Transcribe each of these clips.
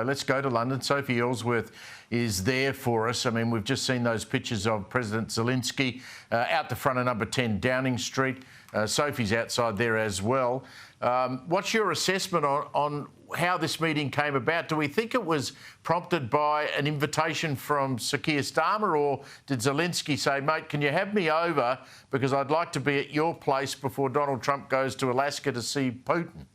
Let's go to London. Sophie Elsworth is there for us. I mean, we've just seen those pictures of President Zelensky out the front of number 10 Downing Street. Sophie's outside there as well. What's your assessment on how this meeting came about? Do we think it was prompted by an invitation from Sir Keir Starmer, or did Zelensky say, mate, can you have me over because I'd like to be at your place before Donald Trump goes to Alaska to see Putin?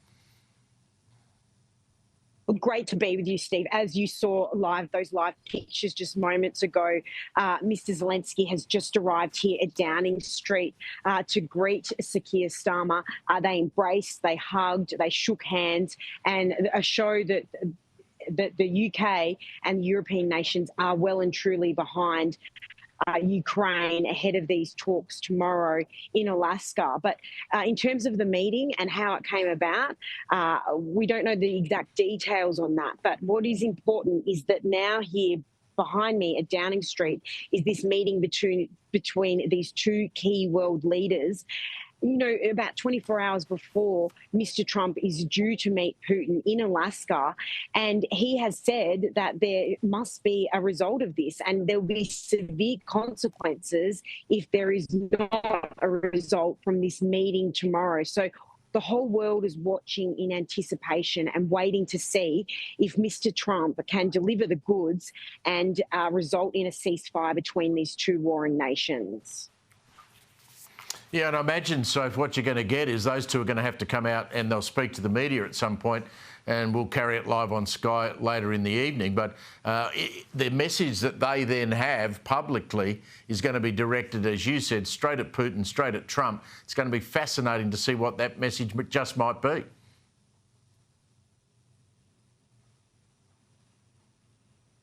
Well, great to be with you, Steve. As you saw those live pictures just moments ago, Mr. Zelensky has just arrived here at Downing Street to greet Sir Keir Starmer. They embraced, they hugged, they shook hands, and a show that the UK and European nations are well and truly behind Ukraine ahead of these talks tomorrow in Alaska. But in terms of the meeting and how it came about, we don't know the exact details on that. But what is important is that now here behind me at Downing Street is this meeting between these two key world leaders. You know, about 24 hours before Mr. Trump is due to meet Putin in Alaska, and he has said that there must be a result of this and there'll be severe consequences if there is not a result from this meeting tomorrow. So the whole world is watching in anticipation and waiting to see if Mr. Trump can deliver the goods and result in a ceasefire between these two warring nations. Yeah, and I imagine, Soph, what you're going to get is those two are going to have to come out and they'll speak to the media at some point, and we'll carry it live on Sky later in the evening. But the message that they then have publicly is going to be directed, as you said, straight at Putin, straight at Trump. It's going to be fascinating to see what that message just might be.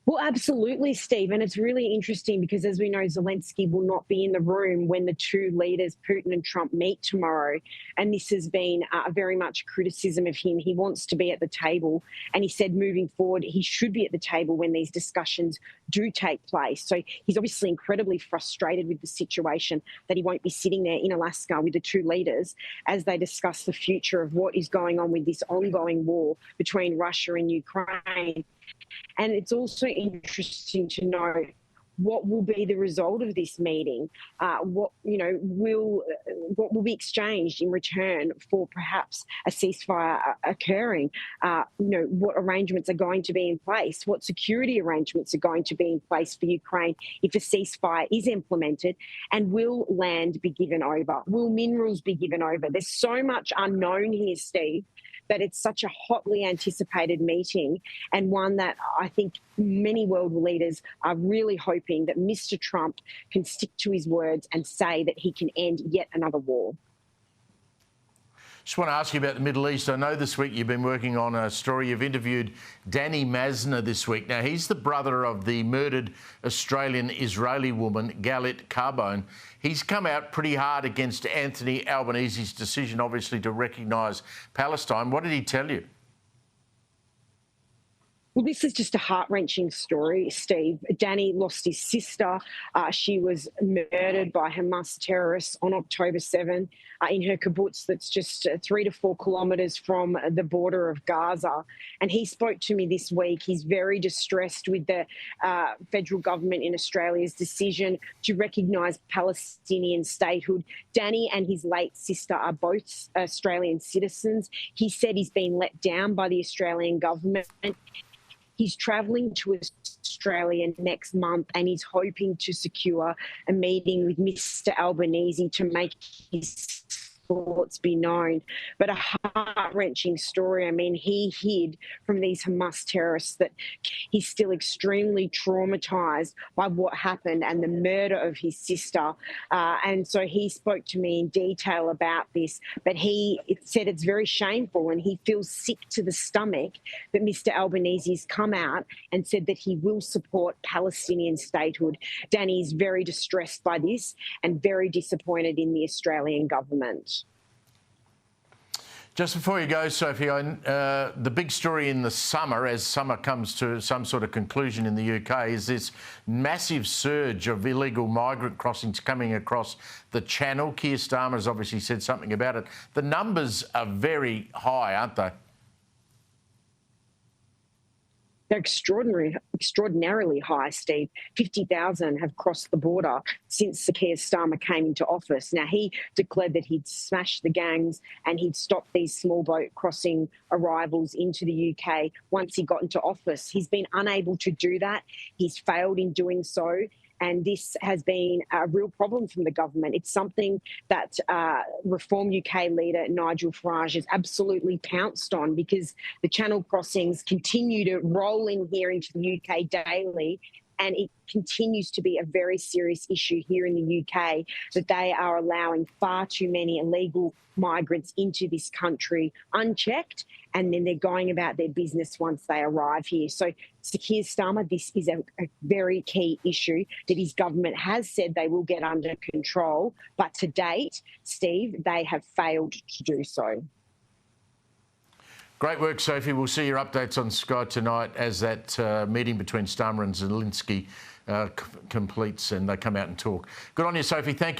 Well, absolutely, Steve. And it's really interesting because, as we know, Zelensky will not be in the room when the two leaders, Putin and Trump, meet tomorrow. And this has been very much criticism of him. He wants to be at the table. And he said moving forward, he should be at the table when these discussions do take place. So he's obviously incredibly frustrated with the situation that he won't be sitting there in Alaska with the two leaders as they discuss the future of what is going on with this ongoing war between Russia and Ukraine. And it's also interesting to know what will be the result of this meeting. What will be exchanged in return for perhaps a ceasefire occurring? What arrangements are going to be in place? What security arrangements are going to be in place for Ukraine if a ceasefire is implemented? And will land be given over? Will minerals be given over? There's so much unknown here, Steve, that it's such a hotly anticipated meeting, and one that I think many world leaders are really hoping that Mr. Trump can stick to his words and say that he can end yet another war. Just want to ask you about the Middle East. I know this week you've been working on a story. You've interviewed Danny Mazner this week. Now, he's the brother of the murdered Australian-Israeli woman, Galit Carbone. He's come out pretty hard against Anthony Albanese's decision, obviously, to recognise Palestine. What did he tell you? Well, this is just a heart-wrenching story, Steve. Danny lost his sister. She was murdered by Hamas terrorists on October 7 in her kibbutz that's just 3 to 4 kilometres from the border of Gaza. And he spoke to me this week. He's very distressed with the federal government in Australia's decision to recognise Palestinian statehood. Danny and his late sister are both Australian citizens. He said he's been let down by the Australian government. He's travelling to Australia next month and he's hoping to secure a meeting with Mr. Albanese to make his thoughts be known. But a heart-wrenching story. I mean, he hid from these Hamas terrorists that he's still extremely traumatised by what happened and the murder of his sister. And so he spoke to me in detail about this, but he said it's very shameful and he feels sick to the stomach that Mr. Albanese has come out and said that he will support Palestinian statehood. Danny is very distressed by this and very disappointed in the Australian government. Just before you go, Sophie, the big story in the summer, as summer comes to some sort of conclusion in the UK, is this massive surge of illegal migrant crossings coming across the Channel. Keir Starmer has obviously said something about it. The numbers are very high, aren't they? they're extraordinarily high, Steve. 50,000 have crossed the border since Sir Keir Starmer came into office. Now, he declared that he'd smash the gangs and he'd stop these small boat crossing arrivals into the UK once he got into office. He's been unable to do that. He's failed in doing so. And this has been a real problem from the government. It's something that Reform UK leader Nigel Farage has absolutely pounced on, because the Channel crossings continue to roll in here into the UK daily. And it continues to be a very serious issue here in the UK, that they are allowing far too many illegal migrants into this country unchecked, and then they're going about their business once they arrive here. So, Sir Keir Starmer, this is a very key issue that his government has said they will get under control. But to date, Steve, they have failed to do so. Great work, Sophie. We'll see your updates on Sky tonight as that meeting between Starmer and Zelensky completes and they come out and talk. Good on you, Sophie. Thank you.